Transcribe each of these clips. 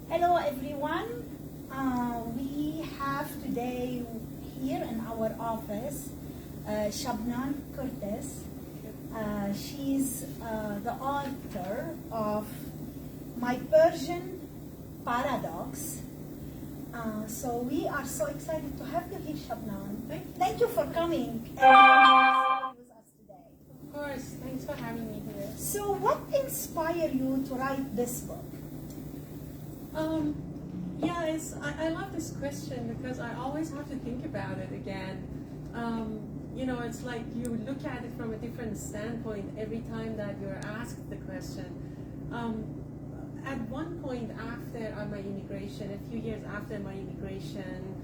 Hello everyone. We have today here in our office Shabnam Curtis. She's the author of My Persian Paradox. So we are so excited to have you here, Shabnam. Thank you for coming and with us today. Of course, thanks for having me here. So what inspired you to write this book? I love this question because I always have to think about it again. It's like you look at it from a different standpoint every time that you're asked the question. At one point after my immigration, a few years after my immigration,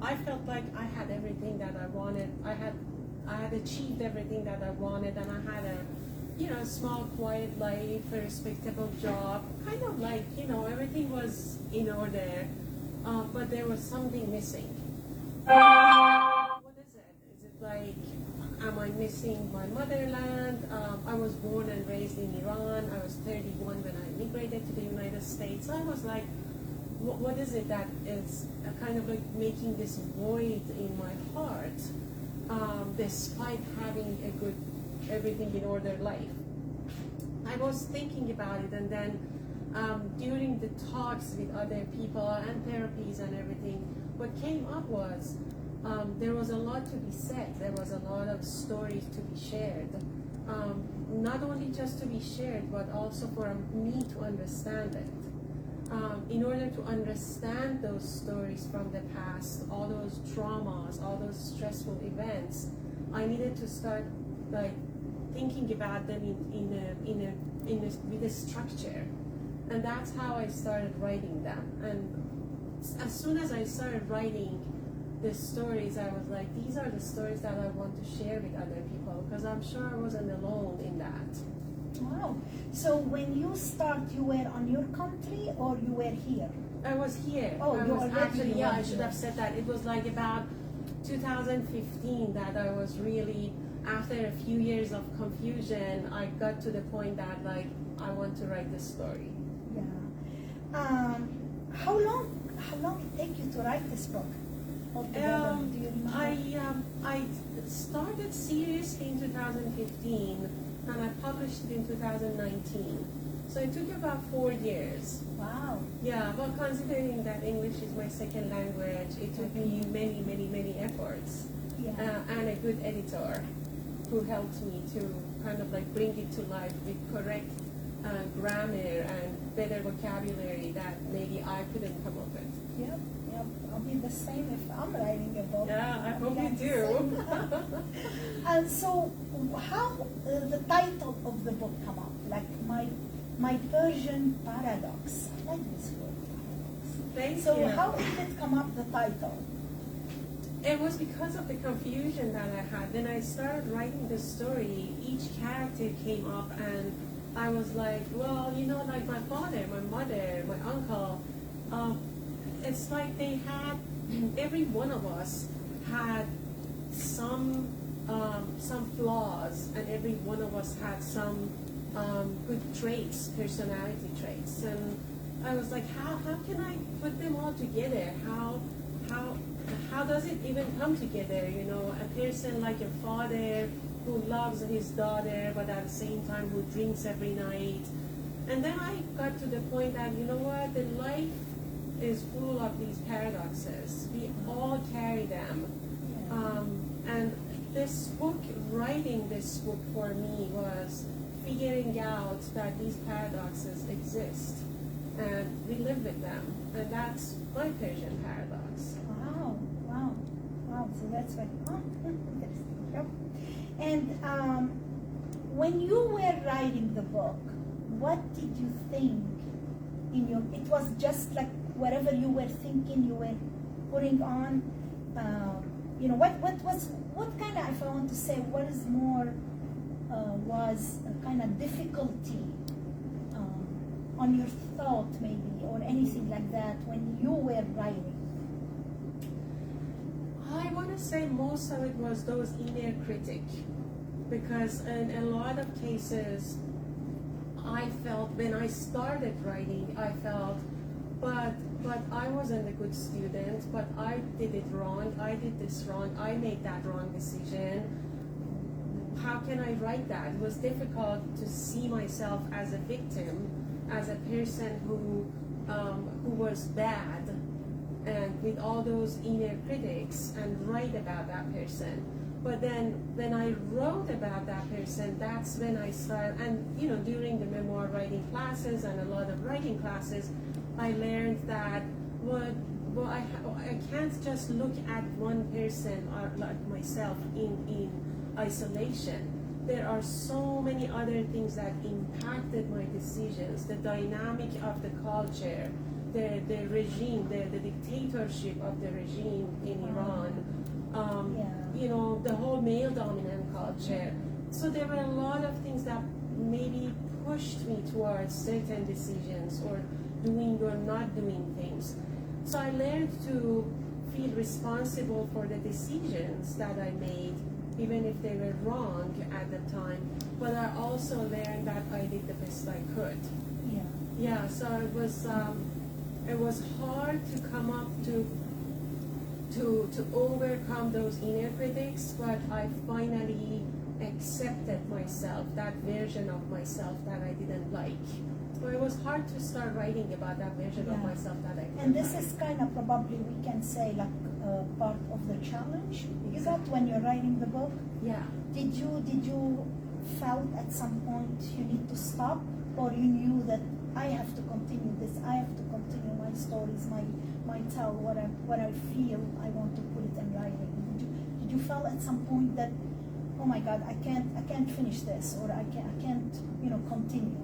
I felt like I had everything that I wanted. I had achieved everything that I wanted, and I had a small, quiet life, a respectable job, kind of like, everything was in order, but there was something missing. What is it? Is it like, am I missing my motherland? I was born and raised in Iran. I was 31 when I immigrated to the United States. I was like, what is it that is kind of like making this void in my heart, despite having a good everything in order life? I was thinking about it, and then during the talks with other people and therapies and everything, what came up was there was a lot to be said. There was a lot of stories to be shared, not only just to be shared, but also for me to understand it. In order to understand those stories from the past, all those traumas, all those stressful events, I needed to start thinking about them with a structure, and that's how I started writing them. And as soon as I started writing the stories, I was like, these are the stories that I want to share with other people, because I'm sure I wasn't alone in that. Wow. So when you start, you were on your country or you were here? I was here. Oh, I you was already actually, were I should here. have said that. It was like about 2015 that I was really, after a few years of confusion, I got to the point that I want to write this story. Yeah. How long it take you to write this book altogether? Do you remember? I started seriously in 2015, and I published it in 2019. So it took about 4 years. Wow. Yeah, but considering that English is my second language, it took me many efforts. Yeah. And a good editor who helped me to kind of bring it to life with correct grammar and better vocabulary that maybe I couldn't come up with. Yep. I'll be the same if I'm writing a book. Yeah, I hope you do. And so, how the title of the book come up? Like my Persian Paradox. I like this word, paradox. Thank So you. how did it come up, the title? It was because of the confusion that I had. When I started writing the story, each character came up, and I was like, well, like my father, my mother, my uncle, it's like they had, every one of us had some flaws, and every one of us had some good traits, personality traits. And I was like, how can I put them all together? How does it even come together? A person like a father who loves his daughter, but at the same time who drinks every night. And then I got to the point that, the life is full of these paradoxes. We all carry them. And this book, writing this book for me was figuring out that these paradoxes exist, and we live with them. And that's my Persian paradox. Wow. So that's very interesting. Yep. And when you were writing the book, what did you think it was just like whatever you were thinking, you were putting on, what kind of, if I want to say, what is more, was a kind of difficulty on your thought maybe, or anything like that when you were writing? I want to say most of it was those inner critic, because in a lot of cases I felt when I started writing, I felt, but I wasn't a good student, but I did it wrong, I did this wrong, I made that wrong decision. How can I write that? It was difficult to see myself as a victim, as a person who was bad, and with all those inner critics, and write about that person. But then when I wrote about that person, that's when I started, and during the memoir writing classes and a lot of writing classes, I learned that I can't just look at one person or like myself in isolation. There are so many other things that impacted my decisions, the dynamic of the culture, the regime, the dictatorship of the regime in Iran, the whole male dominant culture. So there were a lot of things that maybe pushed me towards certain decisions or doing or not doing things. So I learned to feel responsible for the decisions that I made, even if they were wrong at the time. But I also learned that I did the best I could. Yeah. So it was hard to come up to overcome those inner critics, but I finally accepted myself, that version of myself that I didn't like. So it was hard to start writing about that version of myself that I didn't And this like. is kind of probably, we can say, like part of the challenge. Is that when you're writing the book? Yeah. Did you felt at some point you need to stop, or you knew that I have to continue this, I have to continue my stories, my tell what I feel, I want to put it in writing? Did you feel at some point that, oh my God, I can't finish this, or I can't continue?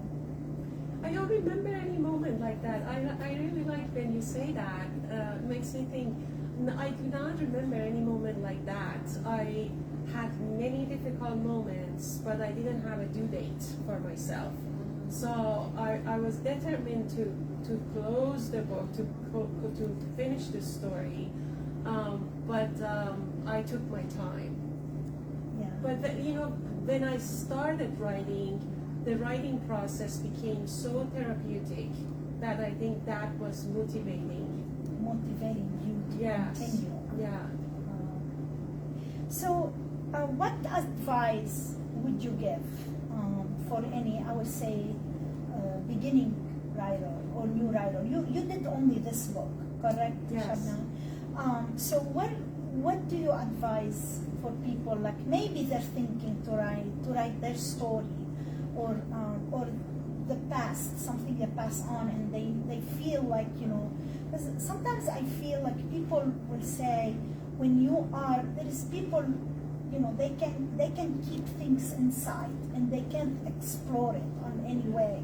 I don't remember any moment like that. I really like when you say that. It makes me think. I do not remember any moment like that. I had many difficult moments, but I didn't have a due date for myself. So I was determined to close the book, to finish the story, but I took my time. Yeah. But when I started writing, the writing process became so therapeutic that I think that was motivating you to continue. Yeah. So, what advice would you give for any, I would say, beginning writer or new writer? You did only this book, correct, Yes. Shabnam? So what do you advise for people, like maybe they're thinking to write their story, or the past, something they pass on, and they feel like, because sometimes I feel like people will say, there is people, they can keep things inside and they can't explore it on any way.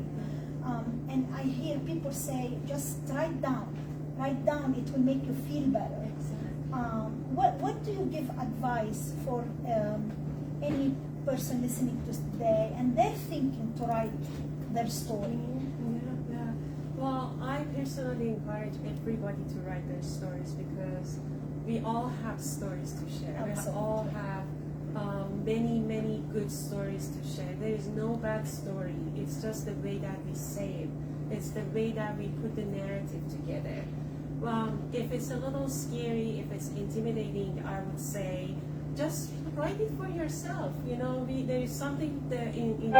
And I hear people say, just write down, it will make you feel better. Exactly. What do you give advice for any person listening to today and they're thinking to write their story? Yeah. Well, I personally encourage everybody to write their stories, because we all have stories to share. Absolutely. We all have many, many good stories to share. There is no bad story. It's just the way that we say it. It's the way that we put the narrative together. If it's a little scary, if it's intimidating, I would say just write it for yourself. There is something that it's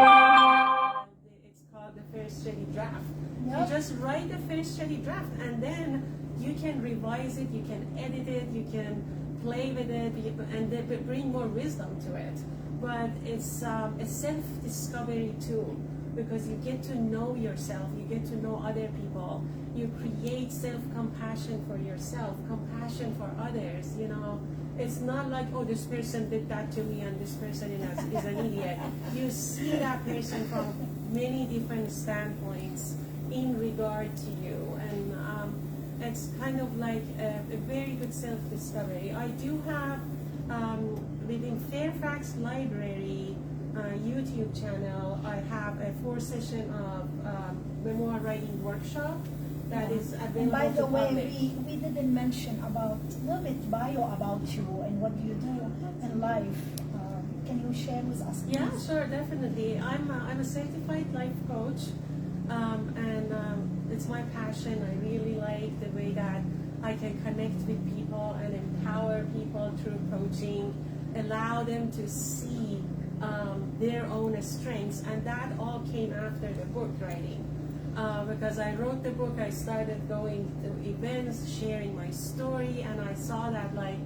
called the first ready draft. Yep. You just write the first ready draft, and then you can revise it, you can edit it, you can play with it, and then bring more wisdom to it. But it's a self-discovery tool, because you get to know yourself, you get to know other people, you create self-compassion for yourself, compassion for others. It's not like, oh, this person did that to me and this person is an idiot. You see that person from many different standpoints in regard to you, and it's kind of like a very good self-discovery. I do have within Fairfax Library YouTube channel, I have a 4-session of memoir writing workshop that is available. And by the to way, public. we didn't mention about a little bit bio about you and what you do in life. Can you share with us, please? Yeah, sure, definitely. I'm a certified life coach, and it's my passion. I really like the way that I can connect with people and empower people through coaching, allow them to see their own strengths, and that all came after the book writing. Because I wrote the book, I started going to events, sharing my story, and I saw that like,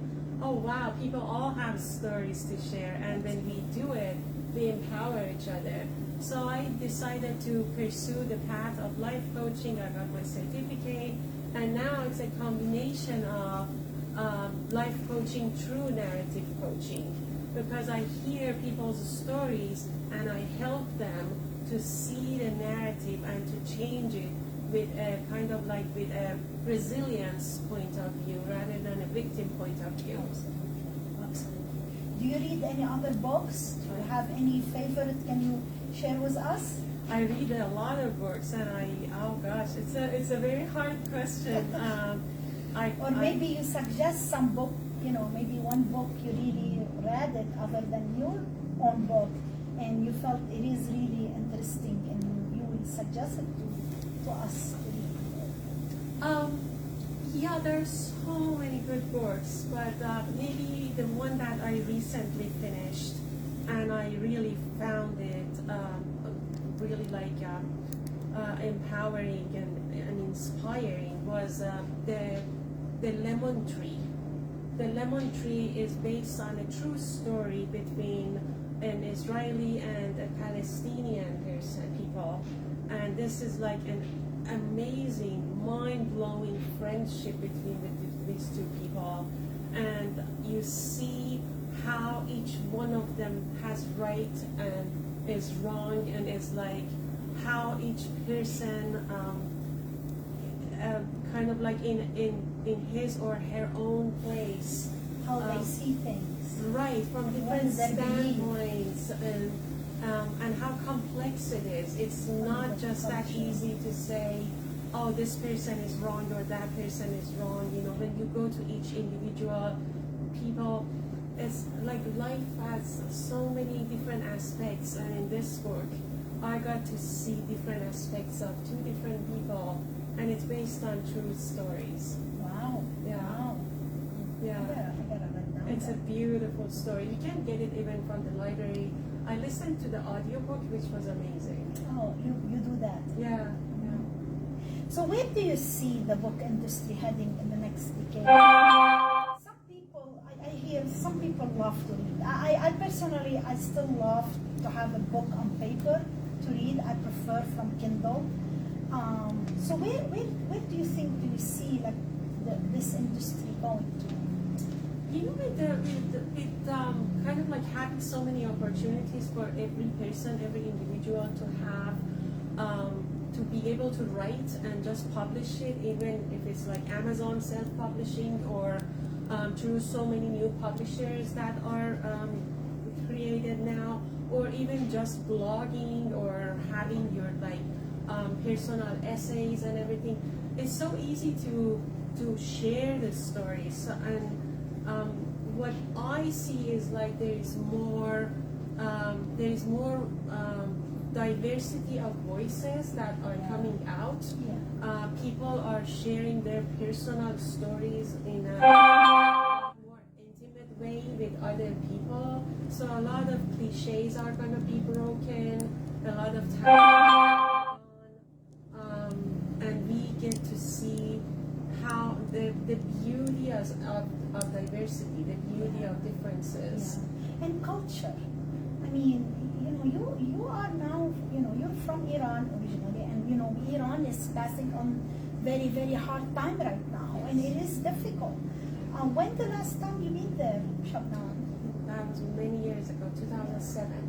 oh wow, people all have stories to share, and when we do it, we empower each other. So I decided to pursue the path of life coaching. I got my certificate, and now it's a combination of life coaching through narrative coaching, because I hear people's stories and I help them to see the narrative and to change it with a kind of like with a resilience point of view rather than a victim point of view. Absolutely. Do you read any other books? Do you have any favorite? Can you share with us? I read a lot of books, and oh gosh, it's a very hard question. Or maybe you suggest some book, maybe one book you really read it other than your own book, and you felt it is really interesting, and you will suggest it to us to read. Yeah, there's so many good books, but maybe the one that I recently finished, and I really found it really like empowering and inspiring, was the Lemon Tree. The Lemon Tree is based on a true story between an Israeli and a Palestinian people, and this is like an amazing, mind-blowing friendship between these two people, and you see how each one of them has right and is wrong, and it's like how each person kind of like in his or her own place, How they see things. right, from different standpoints, and how complex it is. It's not just that easy to say, oh, this person is wrong or that person is wrong. When you go to each individual people, it's like life has so many different aspects, and in this book, I got to see different aspects of two different people, and it's based on true stories. Wow. Yeah. Wow. Yeah. I gotta write down It's a that. beautiful story. You can get it even from the library. I listened to the audiobook, which was amazing. Oh, you do that. Yeah. So where do you see the book industry heading in the next decade? Some people, I hear some people love to read. I personally, I still love to have a book on paper to read. I prefer from Kindle. So where do you think do you see like this industry going to? With kind of like having so many opportunities for every person, every individual to have, to be able to write and just publish it, even if it's like Amazon self-publishing or through so many new publishers that are created now, or even just blogging or having your like personal essays and everything. It's so easy to share the stories. So, and what I see is like there is more diversity of voices that are coming out. Yeah. People are sharing their personal stories in a more intimate way with other people. So a lot of cliches are going to be broken. A lot of time, and we get to see how the beauty of diversity, the beauty of differences. Yeah. And culture. I mean, you are now, you're from Iran originally, and Iran is passing on very, very hard time right now, and it is difficult. When the last time you been there, Shabnam? That was many years ago, 2007.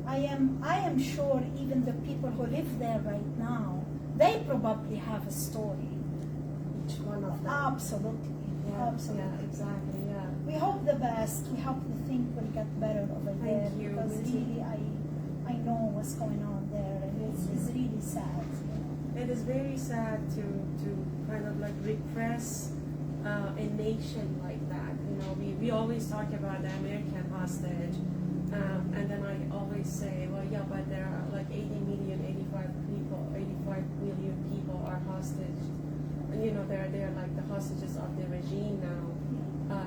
I am sure even the people who live there right now, they probably have a story. Each one of them. Absolutely. Yeah, Absolutely. yeah, exactly, yeah. We hope the best. We hope the thing will get better over there. Thank you. Because really, I know what's going on there, and it's really sad. It is very sad to kind of like repress a nation like that. We always talk about the American hostage, and then I always say, well, yeah, but there are like 80 million, 85 million people are hostage. And, you know, they're like the hostages of the regime now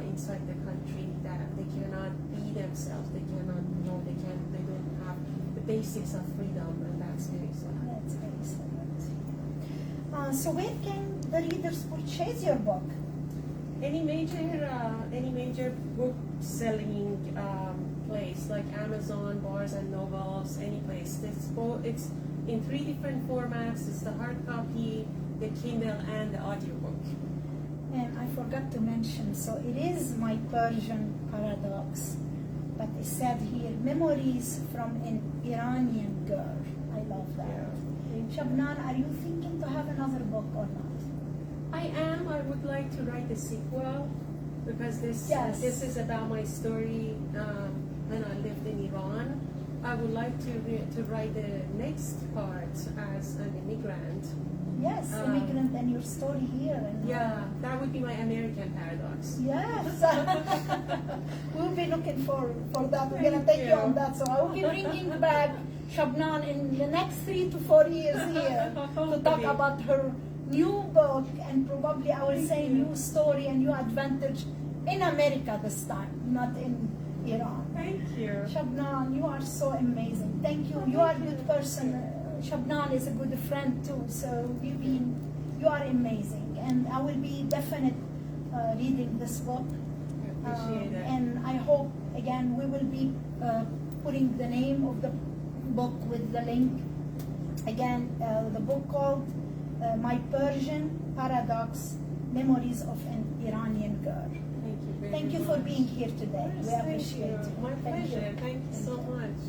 inside the country, that they cannot be themselves, they cannot know, they don't have the basics of freedom, and that's very sad. That's very sad. So where can the readers purchase your book? Any major book selling place like Amazon, Barnes and Nobles, any place. It's in 3 different formats. It's the hard copy, the Kindle, and the audiobook. And I forgot to mention, so it is My Persian Paradox, but it said here, Memories from an Iranian Girl. I love that. Yeah. Shabnam, are you thinking to have another book or not? I am. I would like to write a sequel, because this is about my story when I lived in Iran. I would like to write the next part as an immigrant. Yes, immigrant and your story here. And yeah, that would be my American paradox. Yes. We'll be looking for that. We're going to take you on that. So I will be bringing back Shabnam in the next 3 to 4 years here to talk about her new book, and probably I will say new story and new advantage in America this time, not in Iran. Thank you. Shabnam, you are so amazing. Thank you. You are a good person. Shabnam is a good friend too. So you are amazing, and I will be definite reading this book. I appreciate it. And I hope again we will be putting the name of the book with the link. Again, the book called My Persian Paradox, Memories of an Iranian Girl. Thank you very Thank you much. for being here today. Yes, We appreciate thank you. you. My Thank you. pleasure. Thank you so much.